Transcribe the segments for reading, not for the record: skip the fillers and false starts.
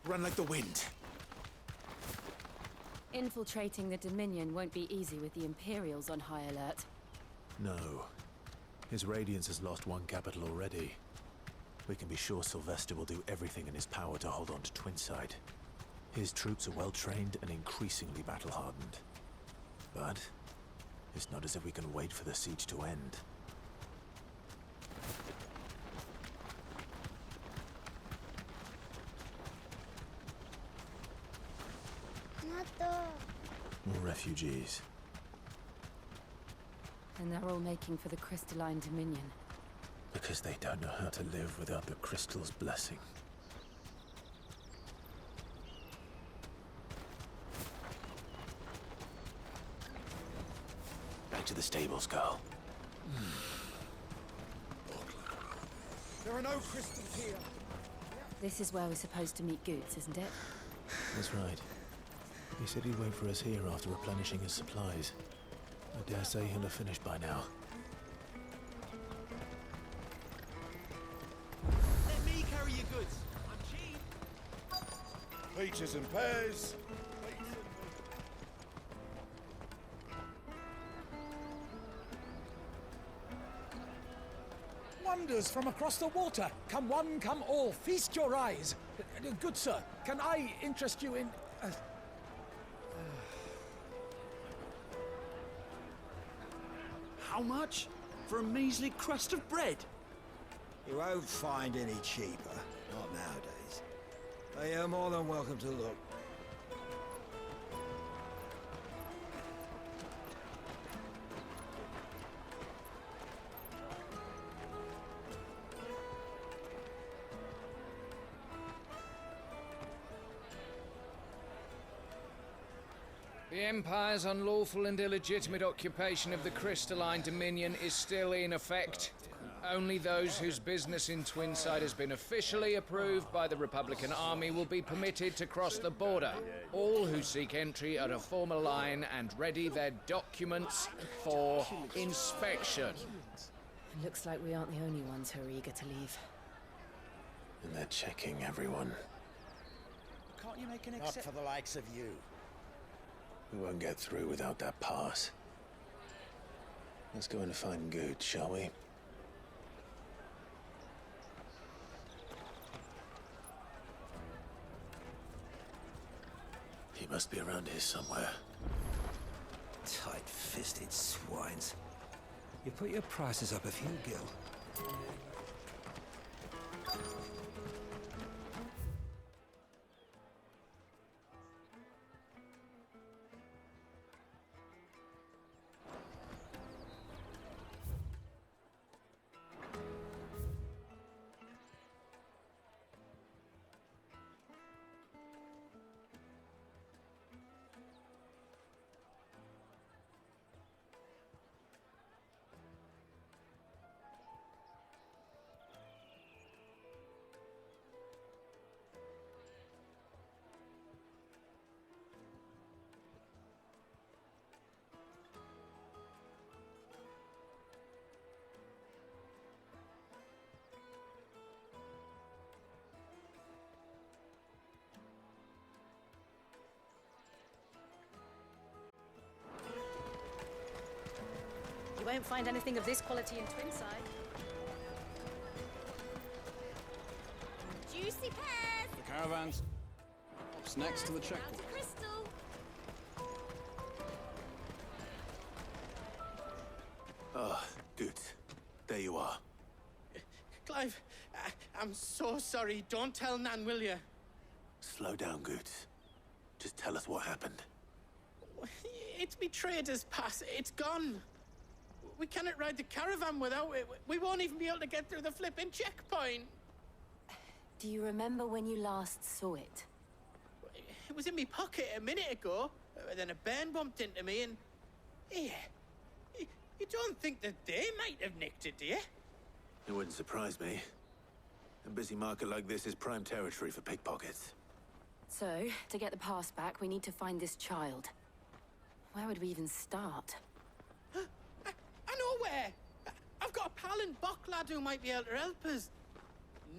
Run like the wind. Infiltrating the Dominion won't be easy with the Imperials on high alert. No. His Radiance has lost one capital already. We can be sure Sylvester will do everything in his power to hold on to Twinside. His troops are well-trained and increasingly battle-hardened. But it's not as if we can wait for the siege to end. More refugees. And they're all making for the Crystalline Dominion. Because they don't know how to live without the Crystal's blessing. Back to the stables, girl. There are no crystals here. This is where we're supposed to meet Goots, isn't it? That's right. He said he'd wait for us here after replenishing his supplies. I dare say he'll have finished by now. Let me carry your goods. I'm cheap. Peaches and pears. Wonders from across the water. Come one, come all. Feast your eyes. Good sir, can I interest you in... How much? For a measly crust of bread? You won't find any cheaper. Not nowadays. But you're more than welcome to look. The Empire's unlawful and illegitimate occupation of the Crystalline Dominion is still in effect. Only those whose business in Twinside has been officially approved by the Republican Army will be permitted to cross the border. All who seek entry are to form a line and ready their documents for inspection. It looks like we aren't the only ones who are eager to leave. And they're checking everyone. Can't you make an Not for the likes of you. We won't get through without that pass. Let's go and find Good, shall we? He must be around here somewhere. Tight-fisted swines. You put your prices up a few gil. You won't find anything of this quality in Twinside. Juicy pears! The caravans. What's next to the checkpoint? Crystal! Ah, Good. There you are. Clive, I'm so sorry. Don't tell Nan, will you? Slow down, Good. Just tell us what happened. It's me trader's pass. It's gone. We cannot ride the caravan without it. We won't even be able to get through the flipping checkpoint. Do you remember when you last saw it? It was in my pocket a minute ago. Then a bairn bumped into me and... Here. You don't think that they might have nicked it, do you? It wouldn't surprise me. A busy market like this is prime territory for pickpockets. So, to get the pass back, we need to find this child. Where would we even start? I know where! I've got a pal in Bock lad who might be able to help us.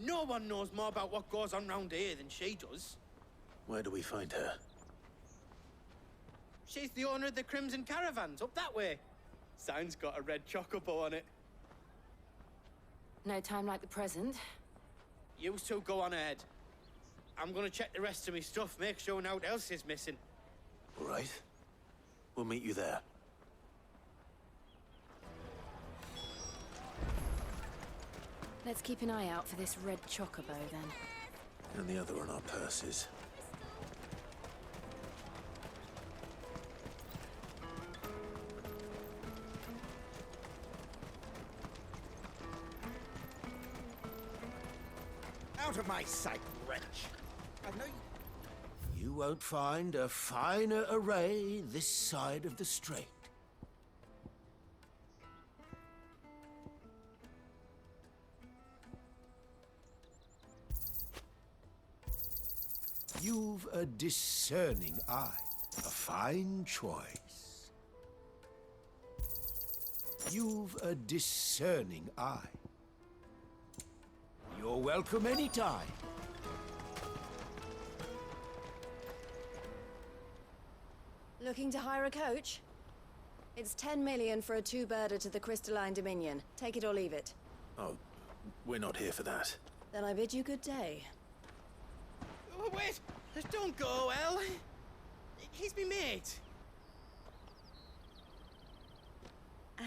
No one knows more about what goes on round here than she does. Where do we find her? She's the owner of the Crimson Caravans, up that way. Sign's got a red chocobo on it. No time like the present. You two go on ahead. I'm gonna check the rest of my stuff, make sure naught else is missing. All right. We'll meet you there. Let's keep an eye out for this red chocobo, then. And the other on our purses. Out of my sight, wretch! I know you won't find a finer array this side of the strait. You've a discerning eye. A fine choice. You've a discerning eye. You're welcome anytime. Looking to hire a coach? It's 10 million for a two-birder to the Crystalline Dominion. Take it or leave it. Oh, we're not here for that. Then I bid you good day. Oh, wait! Don't go, El! He's me mate.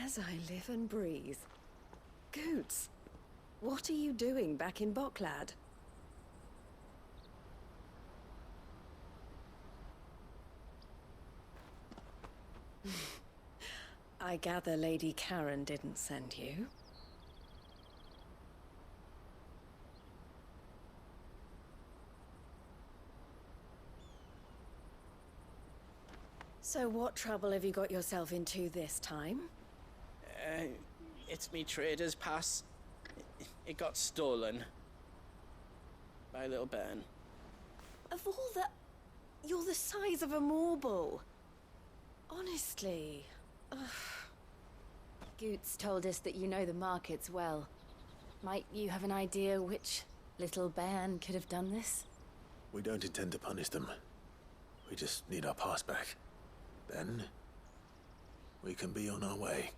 As I live and breathe. Goots, what are you doing back in Bocklad? I gather Lady Karen didn't send you. So what trouble have you got yourself into this time? It's me trader's pass. It got stolen. By little Ben. Of all the... You're the size of a marble. Honestly. Ugh. Goots told us that you know the markets well. Might you have an idea which little bairn could have done this? We don't intend to punish them. We just need our pass back. Then, we can be on our way.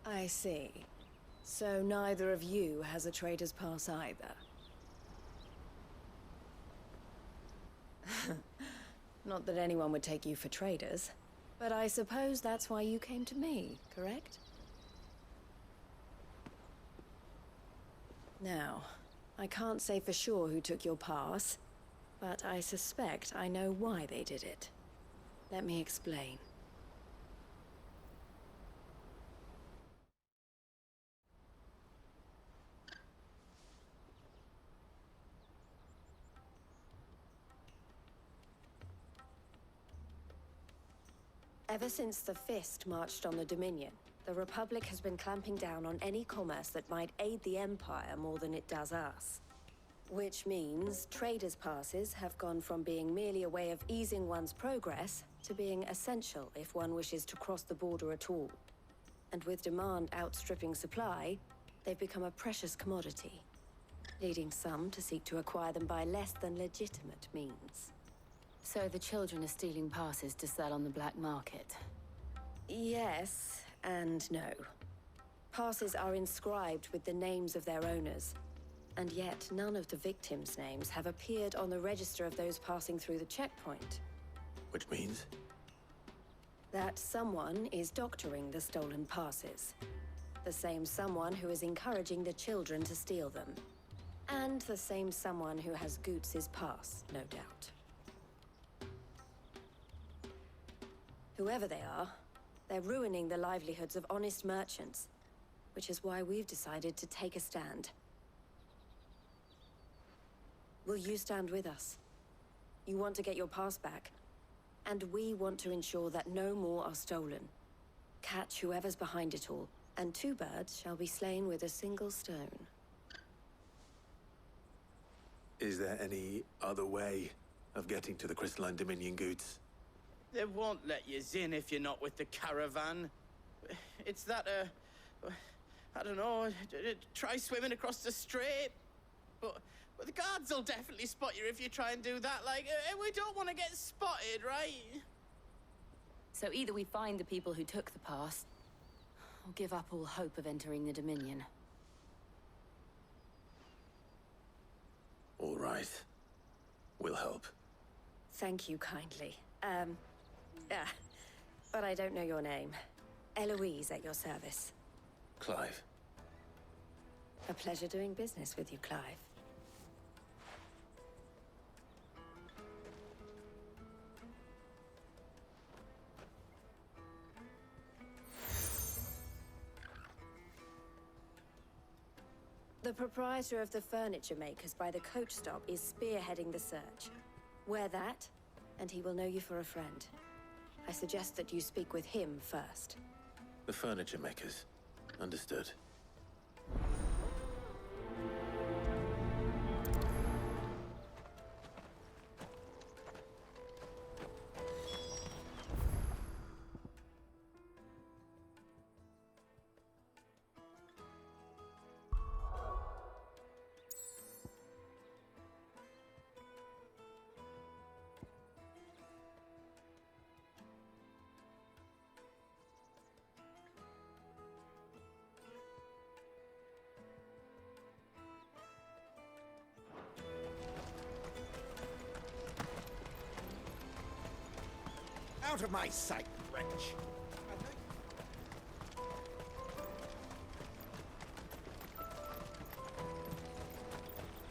I see. So neither of you has a trader's pass either. Not that anyone would take you for traders, but I suppose that's why you came to me, correct? Now, I can't say for sure who took your pass, but I suspect I know why they did it. Let me explain. Ever since the Fist marched on the Dominion, the Republic has been clamping down on any commerce that might aid the Empire more than it does us. Which means traders' passes have gone from being merely a way of easing one's progress to being essential if one wishes to cross the border at all. And with demand outstripping supply, they've become a precious commodity, leading some to seek to acquire them by less than legitimate means. So the children are stealing passes to sell on the black market? Yes and no. Passes are inscribed with the names of their owners, and yet none of the victims' names have appeared on the register of those passing through the checkpoint. Which means? That someone is doctoring the stolen passes. The same someone who is encouraging the children to steal them. And the same someone who has Goots' pass, no doubt. Whoever they are, they're ruining the livelihoods of honest merchants, which is why we've decided to take a stand. Will you stand with us? You want to get your pass back, and we want to ensure that no more are stolen. Catch whoever's behind it all, and two birds shall be slain with a single stone. Is there any other way of getting to the Crystalline Dominion, Goots? They won't let you in if you're not with the caravan. It's that, I don't know, try swimming across the strait. but the guards will definitely spot you if you try and do that. Like, we don't want to get spotted, right? So either we find the people who took the pass, or give up all hope of entering the Dominion. All right. We'll help. Thank you kindly. Yeah, but I don't know your name. Eloise at your service. Clive. A pleasure doing business with you, Clive. The proprietor of the furniture makers by the coach stop is spearheading the search. Wear that, and he will know you for a friend. I suggest that you speak with him first. The furniture makers. Understood. Out of my sight, wretch!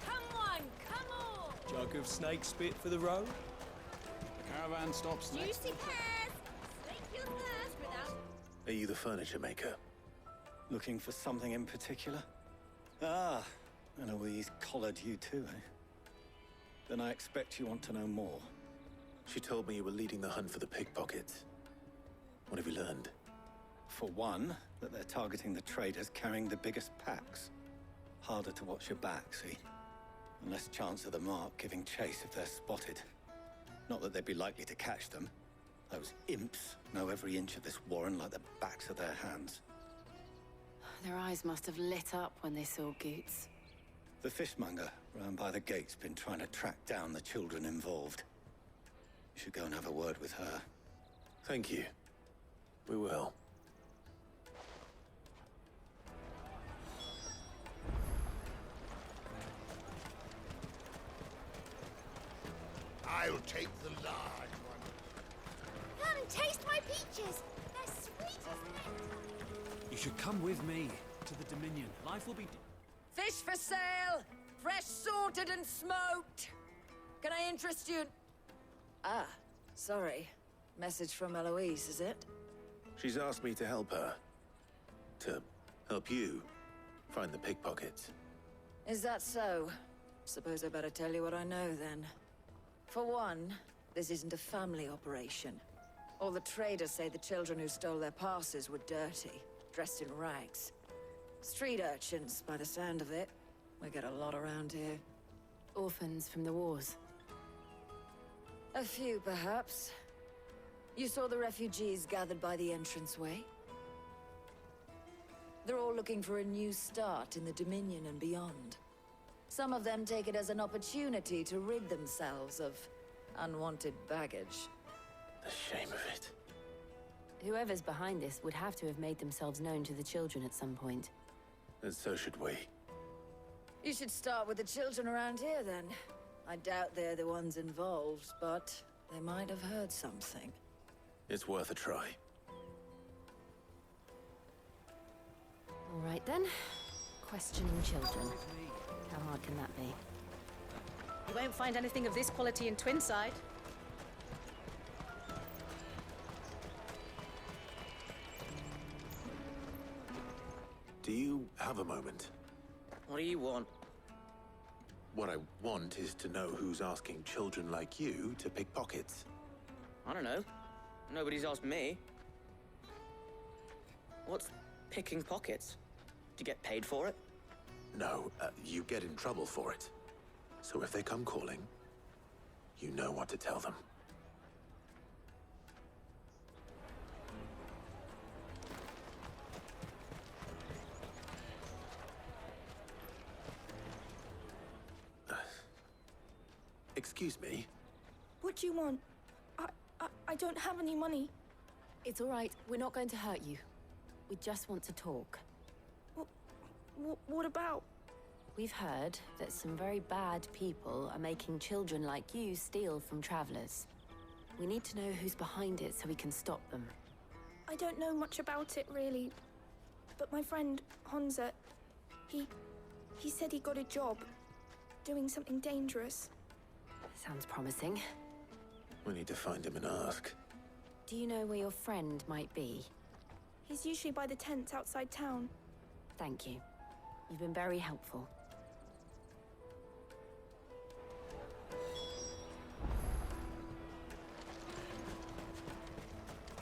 Come on, come on! Jug of snake spit for the road? The caravan stops next. Juicy pears! Slake your thirst without... Are you the furniture maker? Looking for something in particular? Ah, Eloise collared you too, eh? Then I expect you want to know more. She told me you were leading the hunt for the pickpockets. What have you learned? For one, that they're targeting the traders carrying the biggest packs. Harder to watch your back, see? And less chance of the mark giving chase if they're spotted. Not that they'd be likely to catch them. Those imps know every inch of this warren like the backs of their hands. Their eyes must have lit up when they saw Goots. The fishmonger round by the gate's been trying to track down the children involved. You should go and have a word with her. Thank you. We will. I'll take the large one. Come and taste my peaches. They're sweet as nectar. You should come with me to the Dominion. Life will be... Fish for sale! Fresh sorted and smoked! Can I interest you? Ah, sorry. Message from Eloise, is it? She's asked me to help her. To help you find the pickpockets. Is that so? Suppose I better tell you what I know, then. For one, this isn't a family operation. All the traders say the children who stole their passes were dirty, dressed in rags. Street urchins, by the sound of it. We get a lot around here. Orphans from the wars. A few, perhaps. You saw the refugees gathered by the entranceway? They're all looking for a new start in the Dominion and beyond. Some of them take it as an opportunity to rid themselves of unwanted baggage. The shame of it. Whoever's behind this would have to have made themselves known to the children at some point. And so should we. You should start with the children around here, then. I doubt they're the ones involved, but they might have heard something. It's worth a try. All right, then. Questioning children. How hard can that be? You won't find anything of this quality in Twinside. Do you have a moment? What do you want? What I want is to know who's asking children like you to pick pockets. I don't know. Nobody's asked me. What's picking pockets? Do you get paid for it? No, you get in trouble for it. So if they come calling, you know what to tell them. Excuse me? What do you want? I don't have any money. It's all right. We're not going to hurt you. We just want to talk. What about? We've heard that some very bad people are making children like you steal from travelers. We need to know who's behind it so we can stop them. I don't know much about it, really. But my friend, Honza, he said he got a job doing something dangerous. Sounds promising. We need to find him and ask. Do you know where your friend might be? He's usually by the tents outside town. Thank you. You've been very helpful.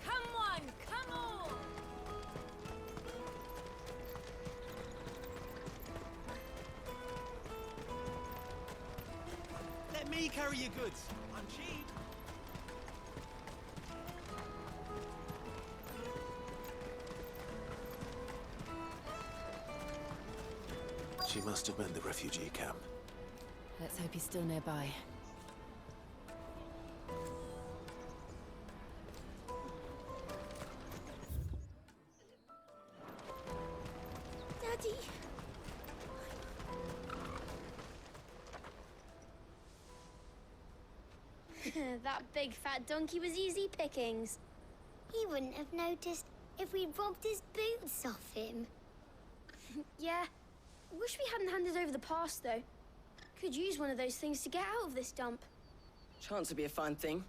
Come on, come on! Let me carry your goods. I'm cheap. She must have meant the refugee camp. Let's hope he's still nearby. Daddy. That big fat donkey was easy pickings. He wouldn't have noticed if we'd robbed his boots off him. Yeah. Wish we hadn't handed over the pass, though. Could use one of those things to get out of this dump. Chance would be a fine thing.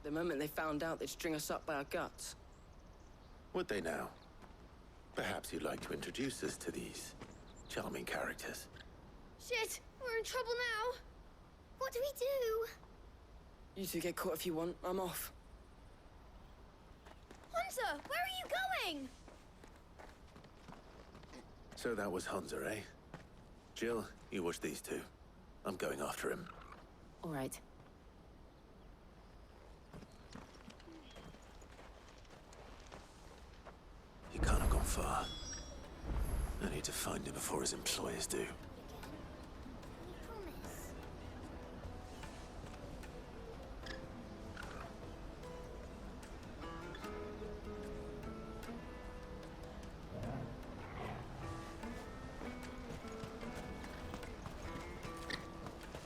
The moment they found out, they'd string us up by our guts. Would they now? Perhaps you'd like to introduce us to these charming characters. Shit! We're in trouble now! What do we do? You two get caught if you want. I'm off. Hunter, where are you going? So that was Hunter, eh? Jill, you watch these two. I'm going after him. All right. He can't have gone far. I need to find him before his employers do.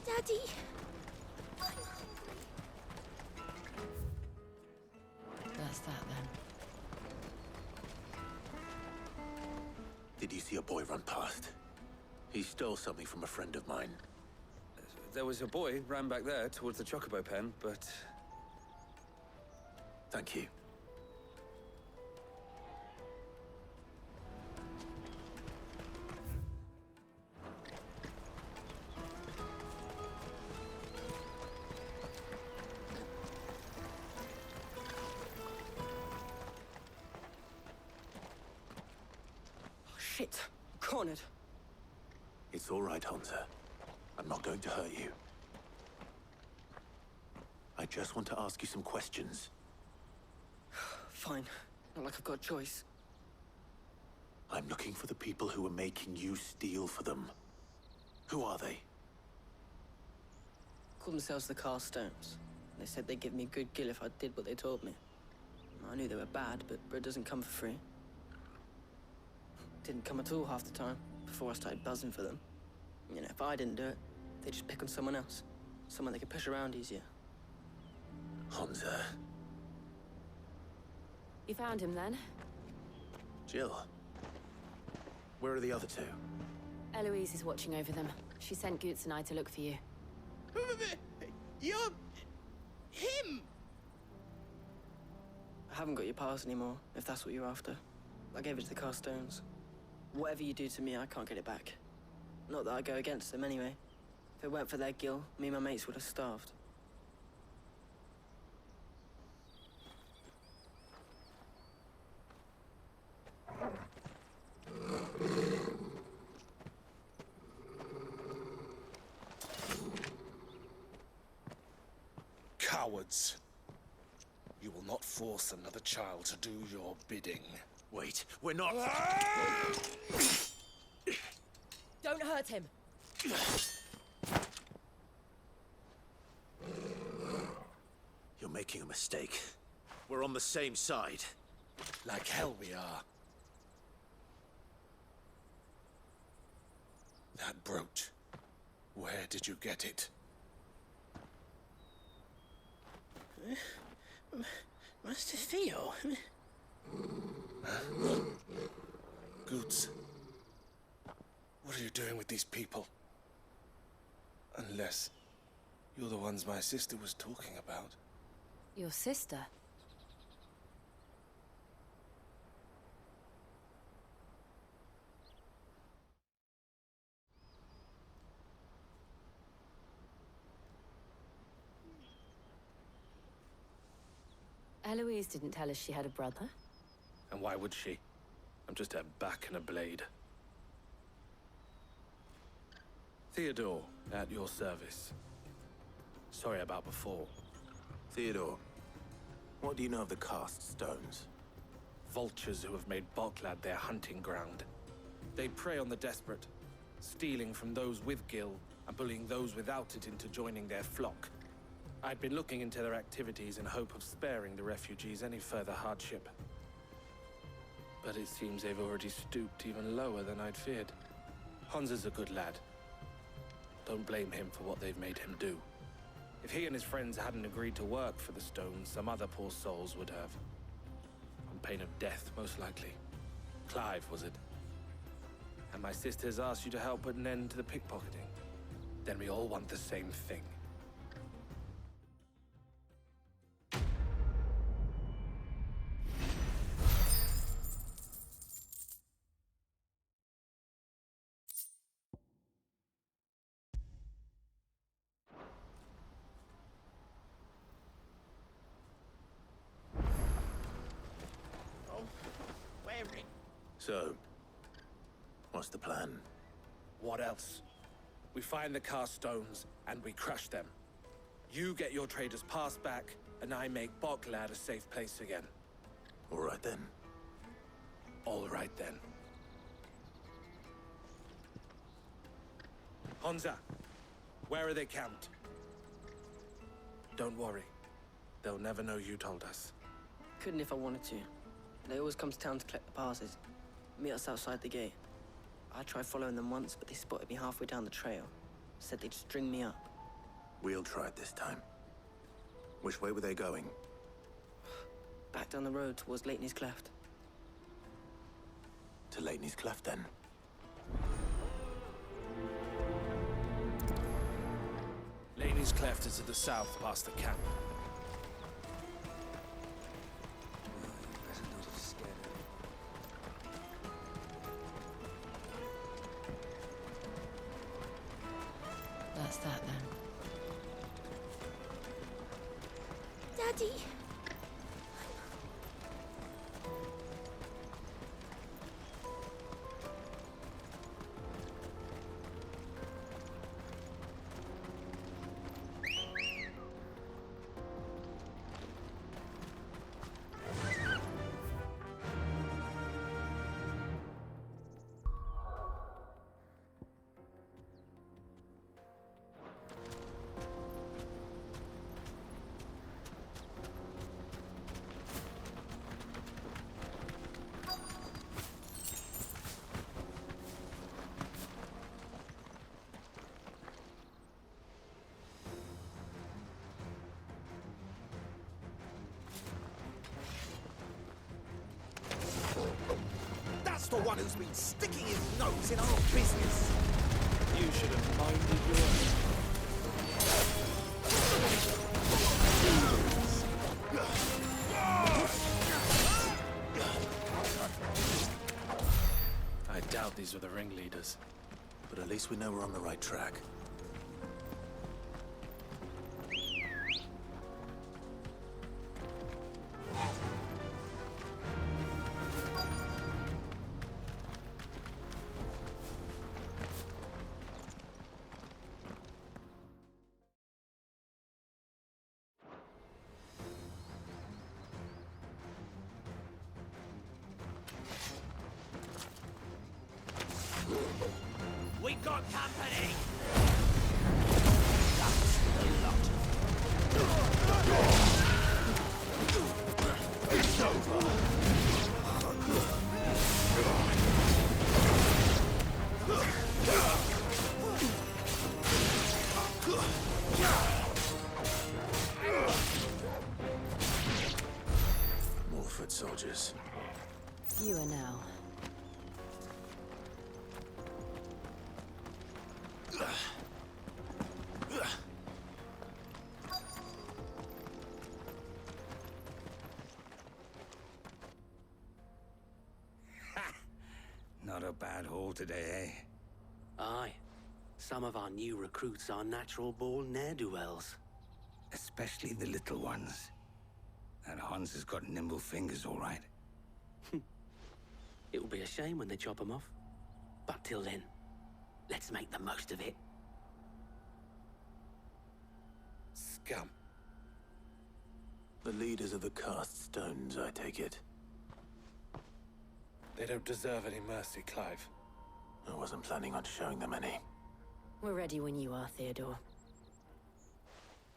Daddy! That's that, then. Did you see a boy run past? He stole something from a friend of mine. There was a boy ran back there towards the Chocobo pen, but... Thank you. Shit. Cornered. It's all right, Hunter. I'm not going to hurt you. I just want to ask you some questions. Fine. Not like I've got a choice. I'm looking for the people who are making you steal for them. Who are they? Call themselves the Carstones. They said they'd give me good gill if I did what they told me. I knew they were bad, but bread doesn't come for free. Didn't come at all half the time, before I started buzzing for them. You know, if I didn't do it, they'd just pick on someone else. Someone they could push around easier. Hunter. You found him, then? Jill. Where are the other two? Eloise is watching over them. She sent Goots and I to look for you. You're... him! I haven't got your pass anymore, if that's what you're after. I gave it to the Carstones. Whatever you do to me, I can't get it back. Not that I go against them anyway. If it weren't for their gill, me and my mates would have starved. Cowards. You will not force another child to do your bidding. Wait, we're not... Don't hurt him. making a mistake. We're on the same side. Like hell we are. That brooch. Where did you get it? Master Theo? Goods. What are you doing with these people? Unless you're the ones my sister was talking about. Your sister? Eloise didn't tell us she had a brother. And why would she? I'm just her back and a blade. Theodore, at your service. Sorry about before. Theodore, what do you know of the cast stones? Vultures who have made Boklad their hunting ground. They prey on the desperate, stealing from those with Gil and bullying those without it into joining their flock. I'd been looking into their activities in hope of sparing the refugees any further hardship. But it seems they've already stooped even lower than I'd feared. Hans is a good lad. Don't blame him for what they've made him do. If he and his friends hadn't agreed to work for the stones, some other poor souls would have. On pain of death, most likely. Clive, was it? And my sisters asked you to help put an end to the pickpocketing. Then we all want the same thing. So, what's the plan? What else? We find the cast stones, and we crush them. You get your trader's pass back, and I make Boklad a safe place again. All right then. All right then. Honza, where are they camped? Don't worry. They'll never know you told us. Couldn't if I wanted to. They always come to town to collect the passes. Meet us outside the gate. I tried following them once, but they spotted me halfway down the trail. Said they'd string me up. We'll try it this time. Which way were they going? Back down the road towards Leitney's Cleft. To Leitney's Cleft, then. Leitney's Cleft is to the south, past the camp. That's that then. Daddy! That's the one who's been sticking his nose in our business. You should have minded I doubt these were the ringleaders. But at least we know we're on the right track. We got company! That's the lot. bad haul today, eh? Aye. Some of our new recruits are natural-born ne'er-do-wells. Especially the little ones. That Hans has got nimble fingers, all right. It will be a shame when they chop them off. But till then, let's make the most of it. Scum. The leaders of the cast stones, I take it. They don't deserve any mercy, Clive. I wasn't planning on showing them any. We're ready when you are, Theodore.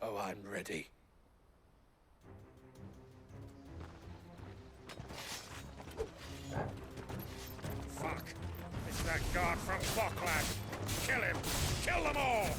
Oh, I'm ready. Fuck! It's that guard from Bocklad! Kill him! Kill them all!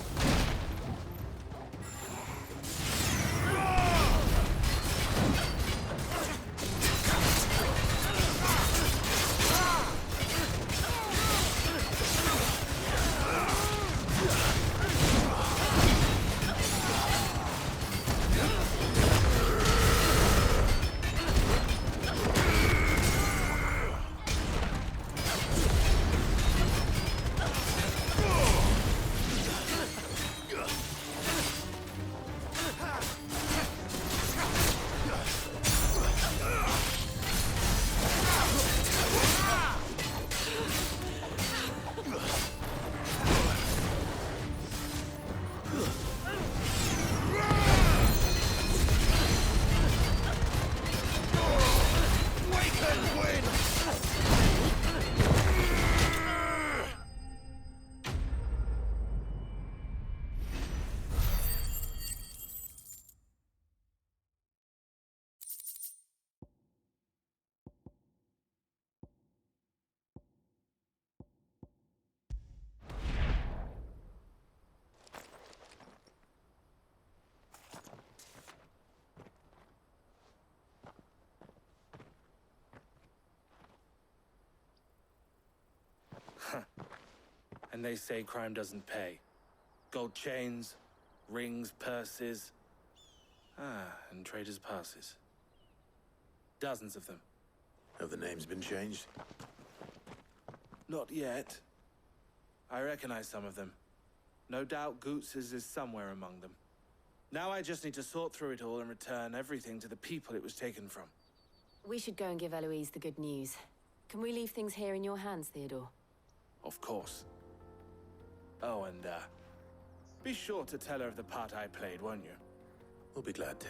And they say crime doesn't pay. Gold chains, rings, purses. And traders' passes. Dozens of them. Have the names been changed? Not yet. I recognize some of them. No doubt Goots's is somewhere among them. Now I just need to sort through it all and return everything to the people it was taken from. We should go and give Eloise the good news. Can we leave things here in your hands, Theodore? Of course. Oh, and, be sure to tell her of the part I played, won't you? We'll be glad to.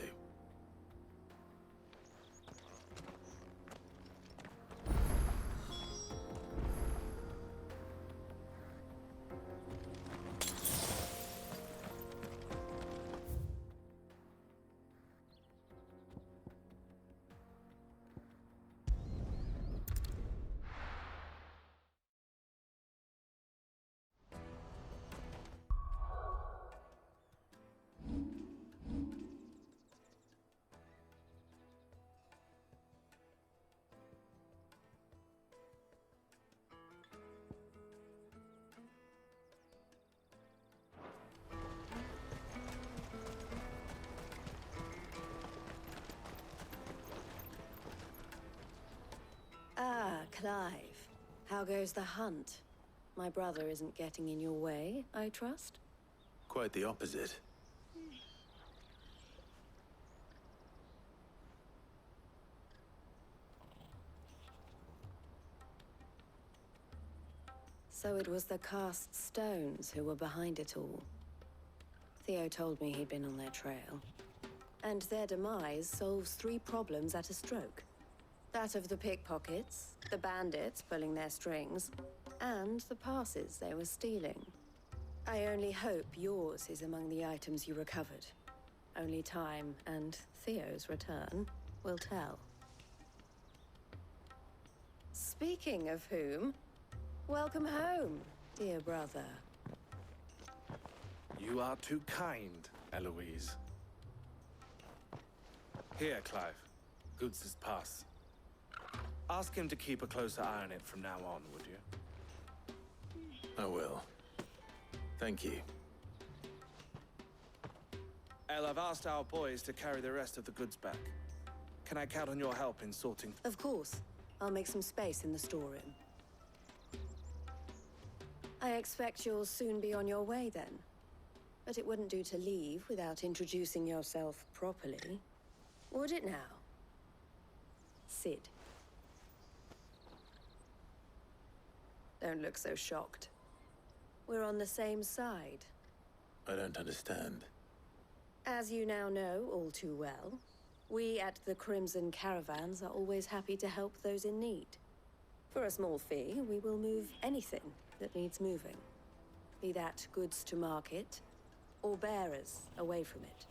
Ah, Clive. How goes the hunt? My brother isn't getting in your way, I trust? Quite the opposite. So it was the cast stones who were behind it all. Theo told me he'd been on their trail. And their demise solves 3 problems at a stroke. That of the pickpockets, the bandits pulling their strings, and the passes they were stealing. I only hope yours is among the items you recovered. Only time and Theo's return will tell. Speaking of whom, welcome home, dear brother. You are too kind, Eloise. Here, Clive. Goots's pass. Ask him to keep a closer eye on it from now on, would you? I will. Thank you. El, I've asked our boys to carry the rest of the goods back. Can I count on your help in sorting? Of course. I'll make some space in the storeroom. I expect you'll soon be on your way then. But it wouldn't do to leave without introducing yourself properly. Would it now? Sid. Don't look so shocked. We're on the same side. I don't understand. As you now know all too well, we at the Crimson Caravans are always happy to help those in need. For a small fee, we will move anything that needs moving. Be that goods to market, or bearers away from it.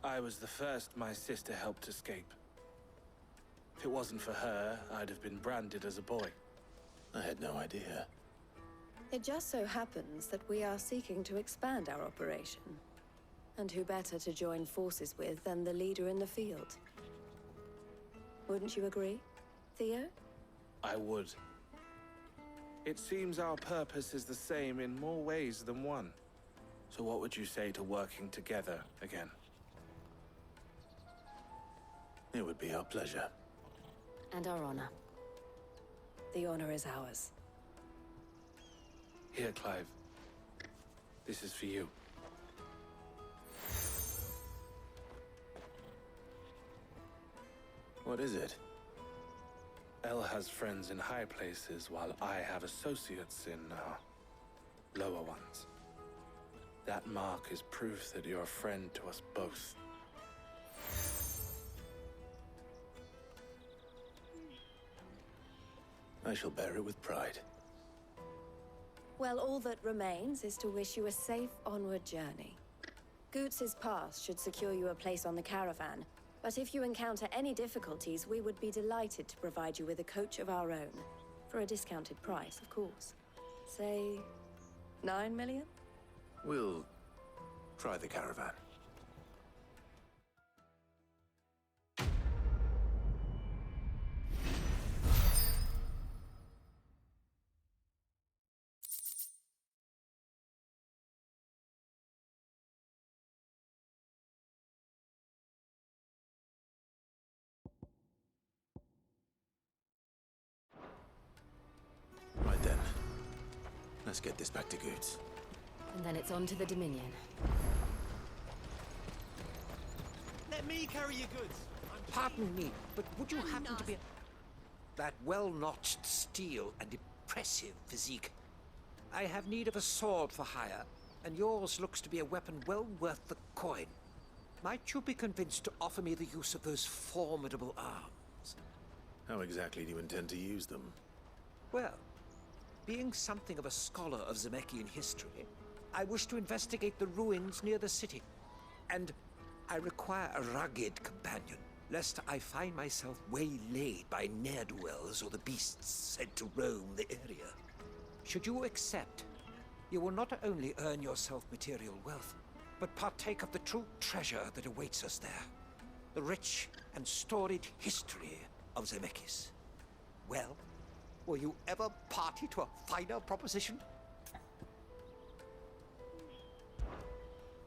I was the first my sister helped escape. If it wasn't for her, I'd have been branded as a boy. I had no idea. It just so happens that we are seeking to expand our operation. And who better to join forces with than the leader in the field? Wouldn't you agree, Theo? I would. It seems our purpose is the same in more ways than one. So what would you say to working together again? It would be our pleasure. And our honor. The honor is ours. Here, Clive. This is for you. What is it? Elle has friends in high places, while I have associates in, lower ones. That mark is proof that you're a friend to us both. I shall bear it with pride. Well, all that remains is to wish you a safe onward journey. Goots's pass should secure you a place on the caravan, but if you encounter any difficulties, we would be delighted to provide you with a coach of our own. For a discounted price, of course. Say, 9 million? We'll try the caravan. Right then. Let's get this back to Goots. And then it's on to the Dominion. Let me carry your goods. Pardon me, but would you happen to be... That well-notched steel and impressive physique. I have need of a sword for hire, and yours looks to be a weapon well worth the coin. Might you be convinced to offer me the use of those formidable arms? How exactly do you intend to use them? Well, being something of a scholar of Zemeckis history, I wish to investigate the ruins near the city. And I require a rugged companion, lest I find myself waylaid by ne'er-do-wells or the beasts sent to roam the area. Should you accept, you will not only earn yourself material wealth, but partake of the true treasure that awaits us there. The rich and storied history of Zemeckis. Well, were you ever party to a finer proposition?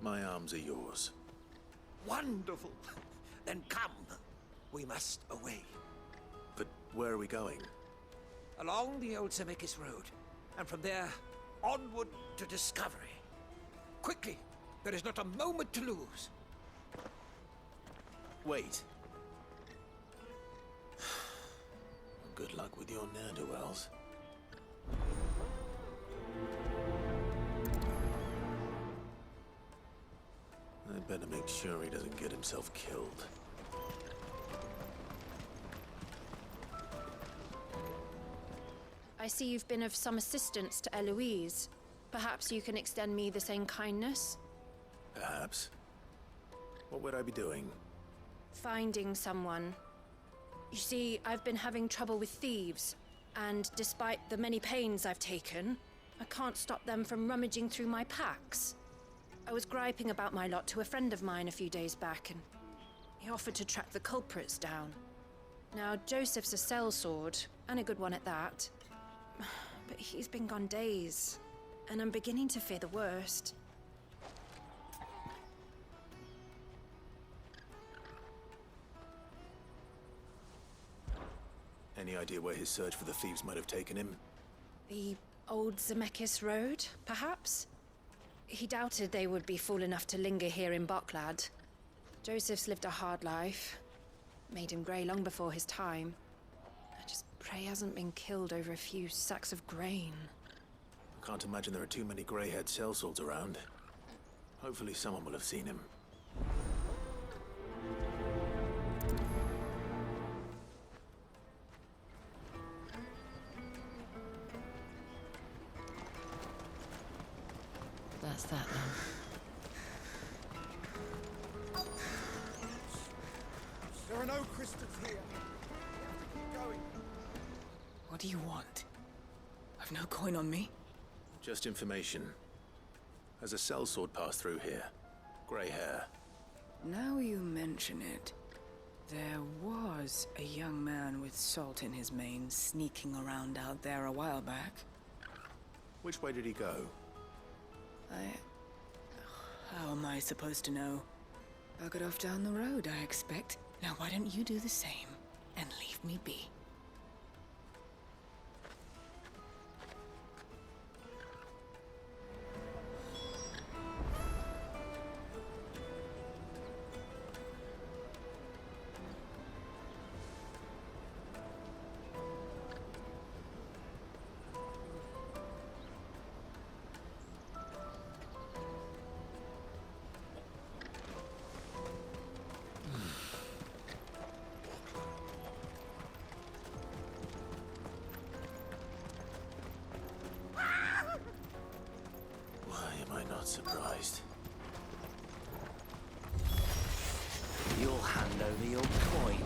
My arms are yours. Wonderful! Then come. We must away. But where are we going? Along the old Zemeckis Road, and from there, onward to discovery. Quickly! There is not a moment to lose. Wait. Good luck with your ne'er-do-wells. I'd better make sure he doesn't get himself killed. I see you've been of some assistance to Eloise. Perhaps you can extend me the same kindness? Perhaps. What would I be doing? Finding someone. You see, I've been having trouble with thieves, and despite the many pains I've taken, I can't stop them from rummaging through my packs. I was griping about my lot to a friend of mine a few days back, and he offered to track the culprits down. Now, Joseph's a sellsword, and a good one at that. But he's been gone days, and I'm beginning to fear the worst. Any idea where his search for the thieves might have taken him? The Old Zemeckis Road, perhaps? He doubted they would be fool enough to linger here in Boklad. Joseph's lived a hard life. Made him grey long before his time. I just pray he hasn't been killed over a few sacks of grain. I can't imagine there are too many grey-haired sellswords around. Hopefully someone will have seen him. That's that then. There are no crystals here. We have to keep going. What do you want? I've no coin on me. Just information. Has a sellsword passed through here? Grey hair. Now you mention it, there was a young man with salt in his mane sneaking around out there a while back. Which way did he go? How am I supposed to know? Buggered off down the road, I expect. Now why don't you do the same and leave me be? Surprised. You'll hand over your coin.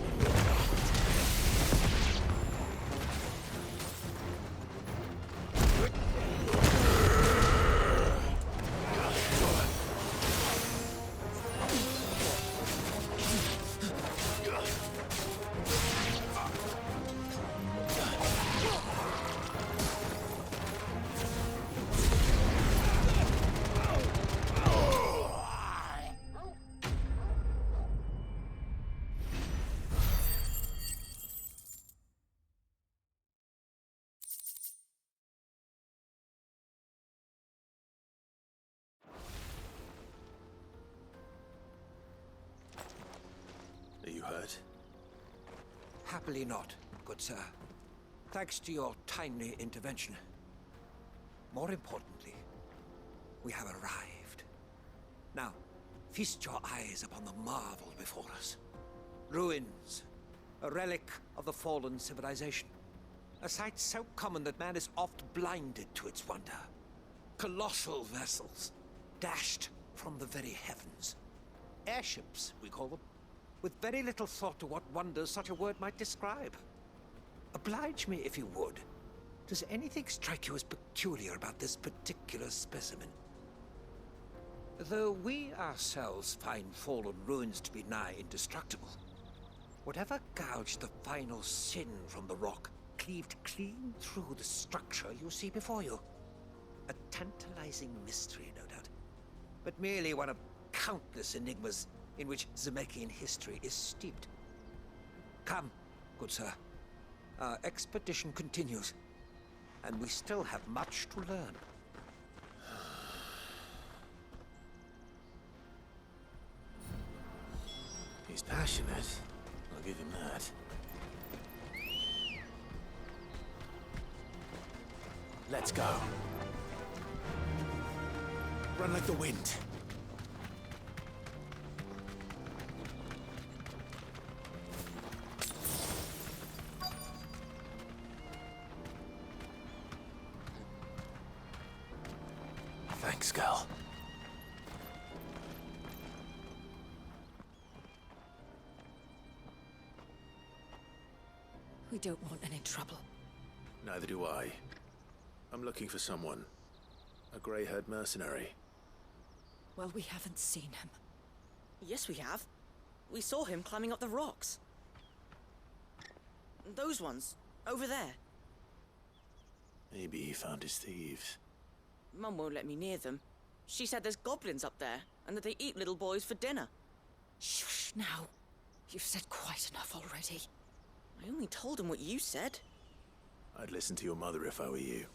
Are you hurt? Happily not, good sir. Thanks to your timely intervention. More importantly, we have arrived. Now, feast your eyes upon the marvel before us. Ruins, a relic of the fallen civilization. A sight so common that man is oft blinded to its wonder. Colossal vessels, dashed from the very heavens. Airships, we call them, with very little thought to what wonders such a word might describe. Oblige me, if you would. Does anything strike you as peculiar about this particular specimen? Though we ourselves find fallen ruins to be nigh indestructible, whatever gouged the final sin from the rock cleaved clean through the structure you see before you. A tantalizing mystery, no doubt, but merely one of countless enigmas in which Zemeckis history is steeped. Come, good sir. Our expedition continues, and we still have much to learn. He's passionate. I'll give him that. Let's go. Run like the wind. Thanks, Gal. We don't want any trouble. Neither do I. I'm looking for someone. A grey-haired mercenary. Well, we haven't seen him. Yes, we have. We saw him climbing up the rocks. Those ones, over there. Maybe he found his thieves. Mum won't let me near them. She said there's goblins up there, and that they eat little boys for dinner. Shush now. You've said quite enough already. I only told him what you said. I'd listen to your mother if I were you.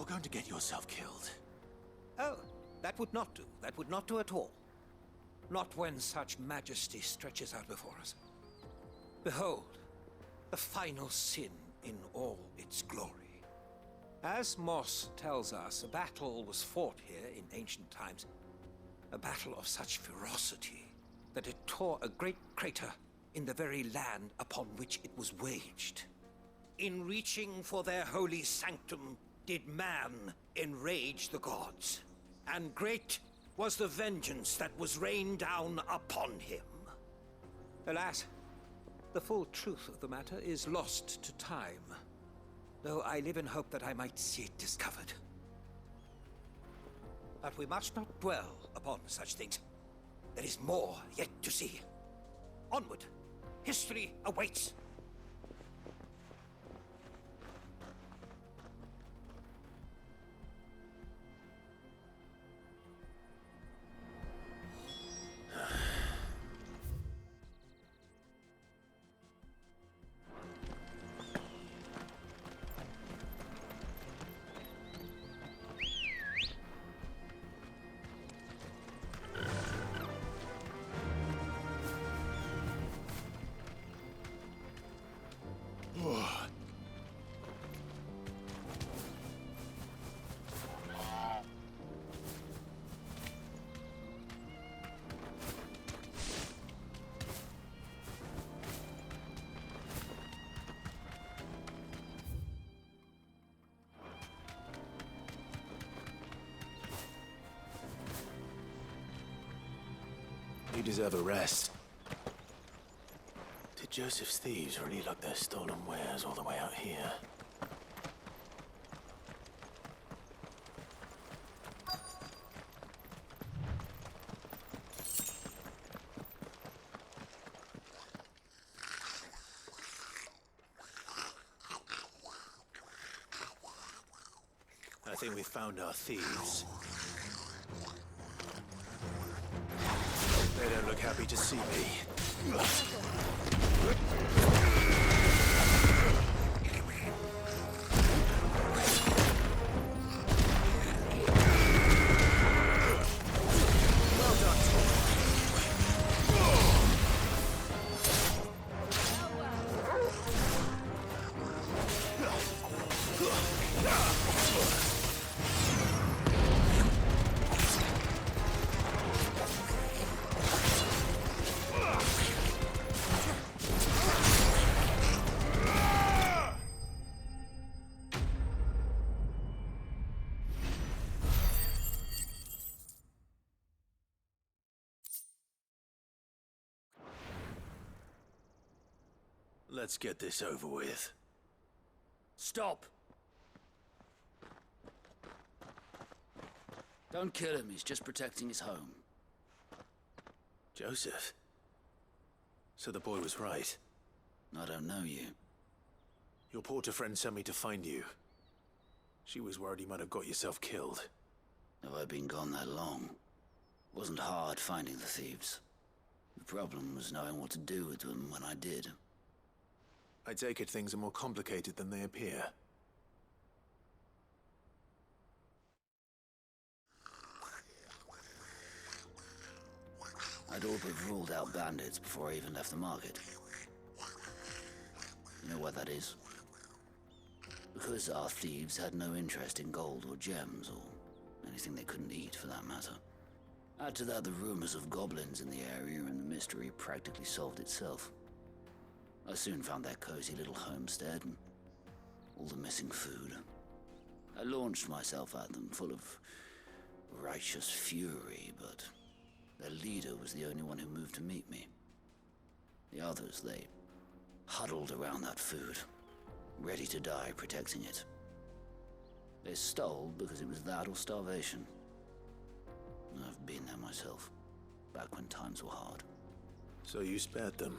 going to get yourself killed. Oh, that would not do. That would not do at all. Not when such majesty stretches out before us. Behold, the final sin in all its glory. As Moss tells us, a battle was fought here in ancient times. A battle of such ferocity that it tore a great crater in the very land upon which it was waged. In reaching for their holy sanctum, did man enrage the gods. And great was the vengeance that was rained down upon him. Alas, the full truth of the matter is lost to time, though I live in hope that I might see it discovered. But we must not dwell upon such things. There is more yet to see. Onward! History awaits! You deserve a rest. Did Joseph's thieves really lug their stolen wares all the way out here? I think we found our thieves. They don't look happy to see me. Let's get this over with. Stop! Don't kill him, he's just protecting his home. Joseph? So the boy was right. I don't know you. Your porter friend sent me to find you. She was worried you might have got yourself killed. Have I been gone that long? It wasn't hard finding the thieves. The problem was knowing what to do with them when I did. I take it things are more complicated than they appear. I'd all but ruled out bandits before I even left the market. You know what that is? Because our thieves had no interest in gold or gems, or anything they couldn't eat for that matter. Add to that the rumors of goblins in the area, and the mystery practically solved itself. I soon found their cozy little homestead and all the missing food. I launched myself at them, full of righteous fury, but their leader was the only one who moved to meet me. The others, they huddled around that food, ready to die protecting it. They stole because it was that or starvation. I've been there myself, back when times were hard. So you spared them?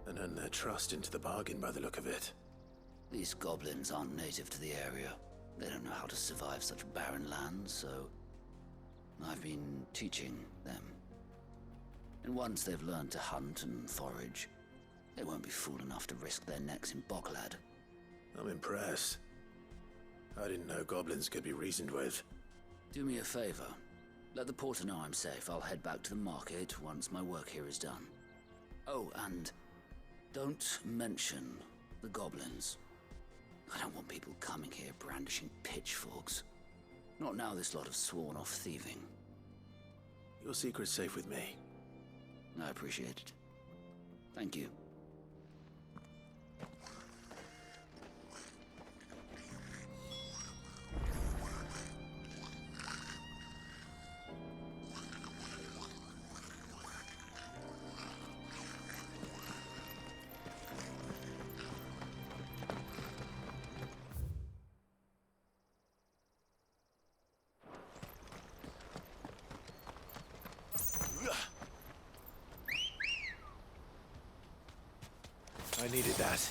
And earned their trust into the bargain by the look of it. These goblins aren't native to the area. They don't know how to survive such barren lands, so I've been teaching them. And once they've learned to hunt and forage, they won't be fool enough to risk their necks in Boklad. I'm impressed. I didn't know goblins could be reasoned with. Do me a favor. Let the porter know I'm safe. I'll head back to the market once my work here is done. Oh, and don't mention the goblins. I don't want people coming here brandishing pitchforks. Not now this lot have sworn off thieving. Your secret's safe with me. I appreciate it. Thank you. I needed that.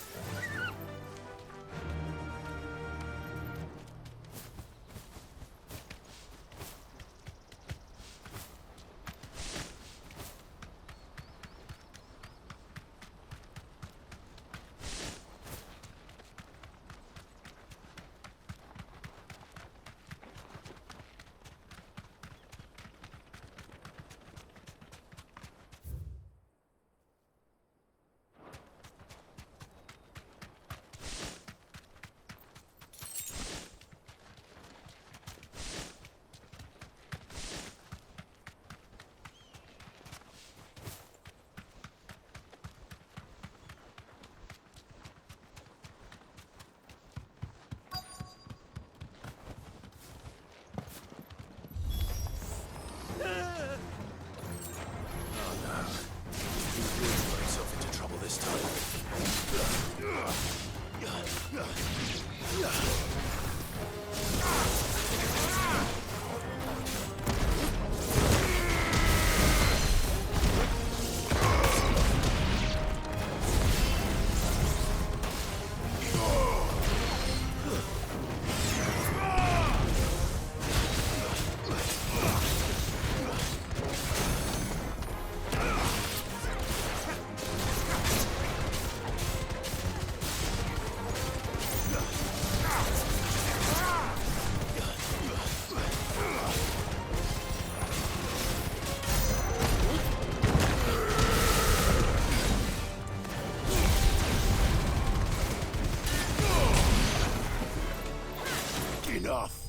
Enough!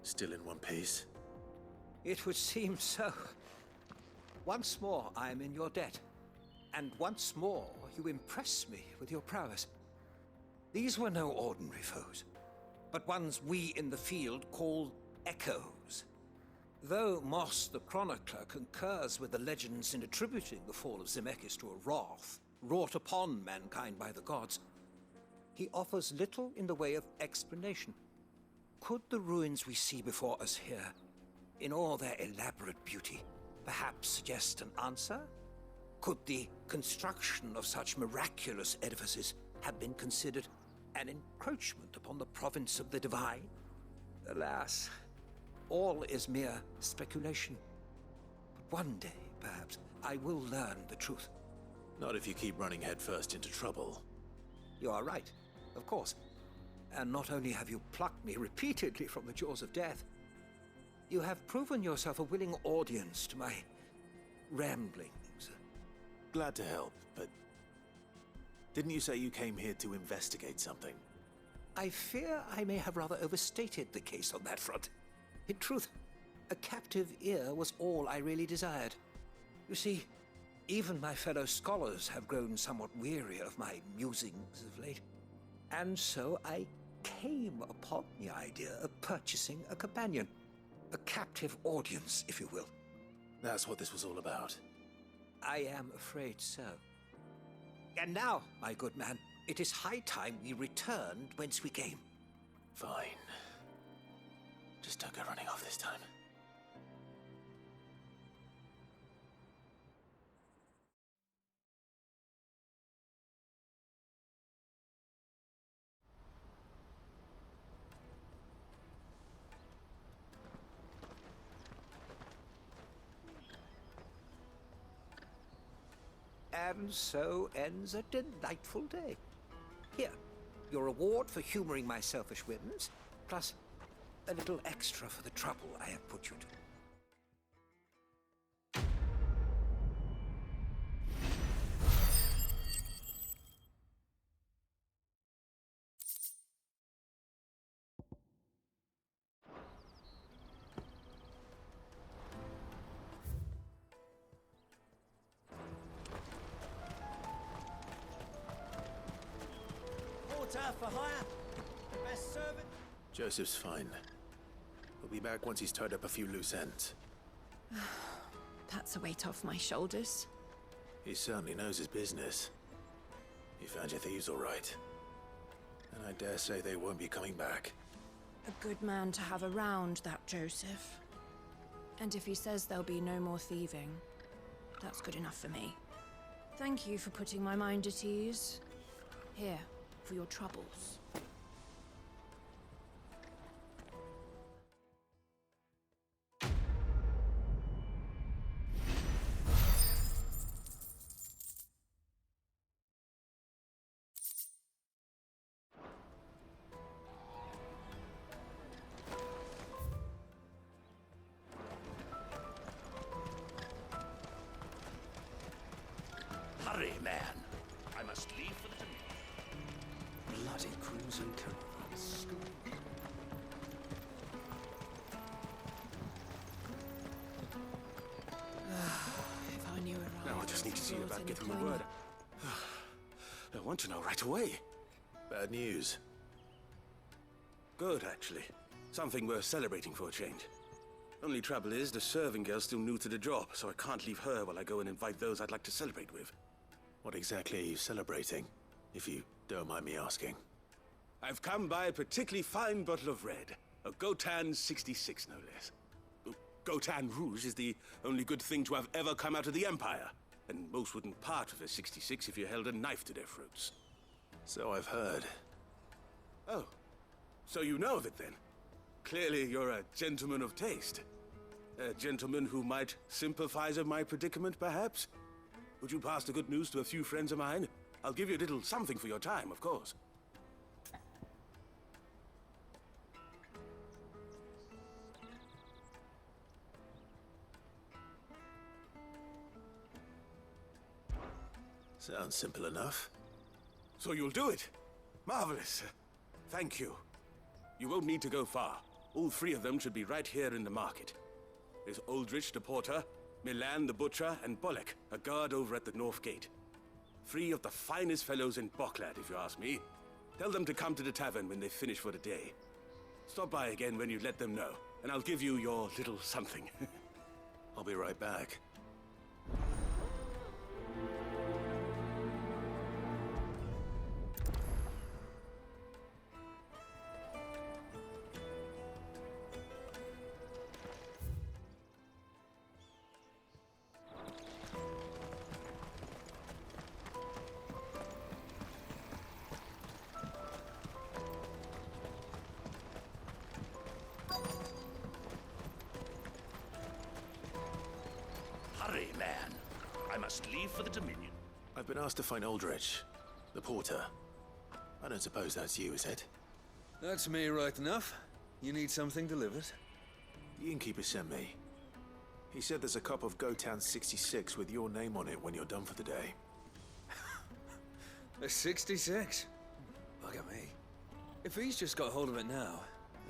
Still in one piece? It would seem so. Once more, I am in your debt. And once more, you impress me with your prowess. These were no ordinary foes, but ones we in the field call echoes. Though Moss the Chronicler concurs with the legends in attributing the fall of Zemeckis to a wrath wrought upon mankind by the gods, he offers little in the way of explanation. Could the ruins we see before us here, in all their elaborate beauty, perhaps suggest an answer? Could the construction of such miraculous edifices have been considered an encroachment upon the province of the divine? Alas, all is mere speculation. But one day, perhaps, I will learn the truth. Not if you keep running headfirst into trouble. You are right, of course. And not only have you plucked me repeatedly from the jaws of death, you have proven yourself a willing audience to my ramblings. Glad to help, but didn't you say you came here to investigate something? I fear I may have rather overstated the case on that front. In truth, a captive ear was all I really desired. You see, even my fellow scholars have grown somewhat weary of my musings of late. And so I came upon the idea of purchasing a companion. A captive audience, if you will. That's what this was all about. I am afraid so. And now, my good man, it is high time we returned whence we came. Fine. Just don't go running off this time. And so ends a delightful day. Here, your reward for humoring my selfish whims, plus a little extra for the trouble I have put you to. Porter for hire. Best servant. Joseph's fine. We'll be back once he's tied up a few loose ends. That's a weight off my shoulders. He certainly knows his business. You found your thieves all right. And I dare say they won't be coming back. A good man to have around, that Joseph. And if he says there'll be no more thieving, that's good enough for me. Thank you for putting my mind at ease. Here, for your troubles. Hurry, man. I must leave for the bloody cruise and caravan school. If I knew Now I just need to see about getting the word. I want to know right away. Bad news. Good, actually. Something worth celebrating for a change. Only trouble is, the serving girl's still new to the job, so I can't leave her while I go and invite those I'd like to celebrate with. What exactly are you celebrating, if you don't mind me asking? I've come by a particularly fine bottle of red. A Gotan 66, no less. Gotan Rouge is the only good thing to have ever come out of the Empire. And most wouldn't part with a 66 if you held a knife to their throats. So I've heard. Oh, so you know of it then? Clearly you're a gentleman of taste. A gentleman who might sympathize with my predicament, perhaps? Would you pass the good news to a few friends of mine? I'll give you a little something for your time, of course. Sounds simple enough. So you'll do it? Marvelous. Thank you. You won't need to go far. All three of them should be right here in the market. There's Aldrich the porter, Milan the butcher, and Bolek, a guard over at the north gate. Three of the finest fellows in Boklad, if you ask me. Tell them to come to the tavern when they finish for the day. Stop by again when you let them know, and I'll give you your little something. I'll be right back. Hurry, man. I must leave for the Dominion. I've been asked to find Aldrich, the porter. I don't suppose that's you, is it? That's me right enough. You need something delivered? The innkeeper sent me. He said there's a cup of Gotan 66 with your name on it when you're done for the day. A 66? Look at me. If he's just got hold of it now,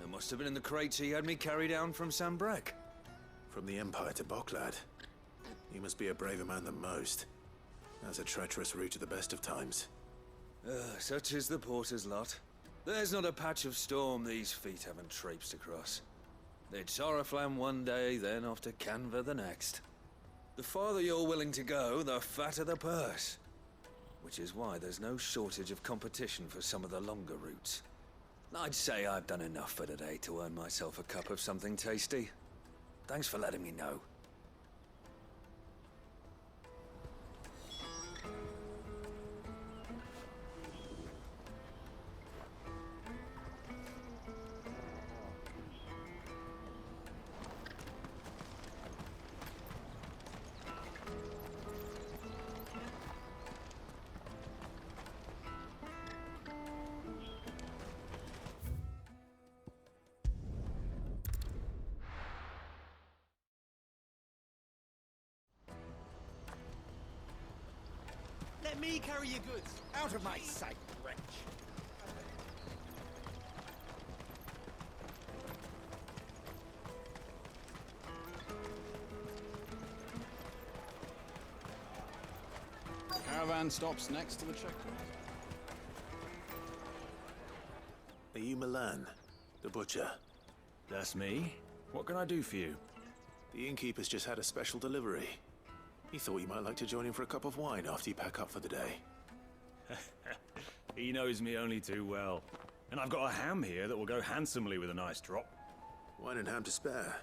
it must have been in the crates he had me carry down from Sambrek. From the Empire to Boklad. You must be a braver man than most. That's a treacherous route at the best of times. Such is the porter's lot. There's not a patch of storm these feet haven't traipsed across. It's Oriflamme one day, then off to Canva the next. The farther you're willing to go, the fatter the purse. Which is why there's no shortage of competition for some of the longer routes. I'd say I've done enough for today to earn myself a cup of something tasty. Thanks for letting me know. Let me carry your goods. Out of my sight, wretch. Caravan stops next to the checkpoint. Are you Milan, the butcher? That's me. What can I do for you? The innkeeper's just had a special delivery. He thought you might like to join him for a cup of wine after you pack up for the day. He knows me only too well. And I've got a ham here that will go handsomely with a nice drop. Wine and ham to spare.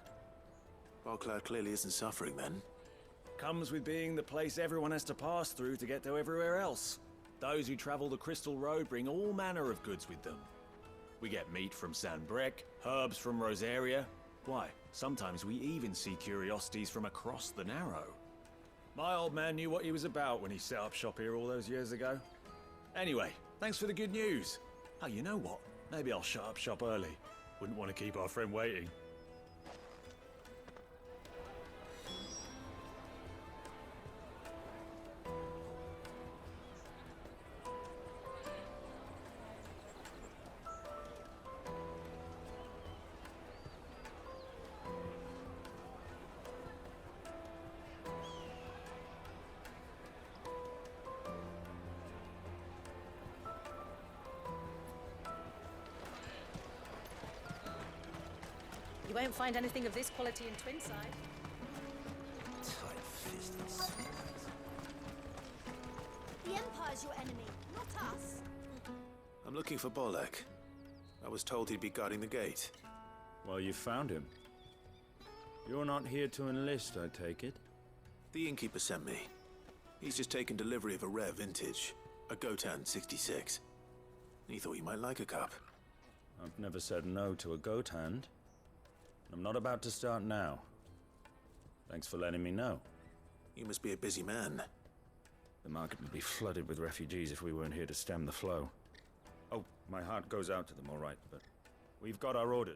Bogcloud clearly isn't suffering then. Comes with being the place everyone has to pass through to get to everywhere else. Those who travel the Crystal Road bring all manner of goods with them. We get meat from San Brec, herbs from Rosaria. Why, sometimes we even see curiosities from across the Narrow. My old man knew what he was about when he set up shop here all those years ago. Anyway, thanks for the good news. Oh, you know what? Maybe I'll shut up shop early. Wouldn't want to keep our friend waiting. You won't find anything of this quality in Twinside. Tight-fisted sweat. The Empire's your enemy, not us. I'm looking for Bolek. I was told he'd be guarding the gate. Well, you found him. You're not here to enlist, I take it? The innkeeper sent me. He's just taken delivery of a rare vintage, a Gotan 66. He thought you might like a cup. I've never said no to a goat hand. I'm not about to start now. Thanks for letting me know. You must be a busy man. The market would be flooded with refugees if we weren't here to stem the flow. Oh, my heart goes out to them, all right, but we've got our orders.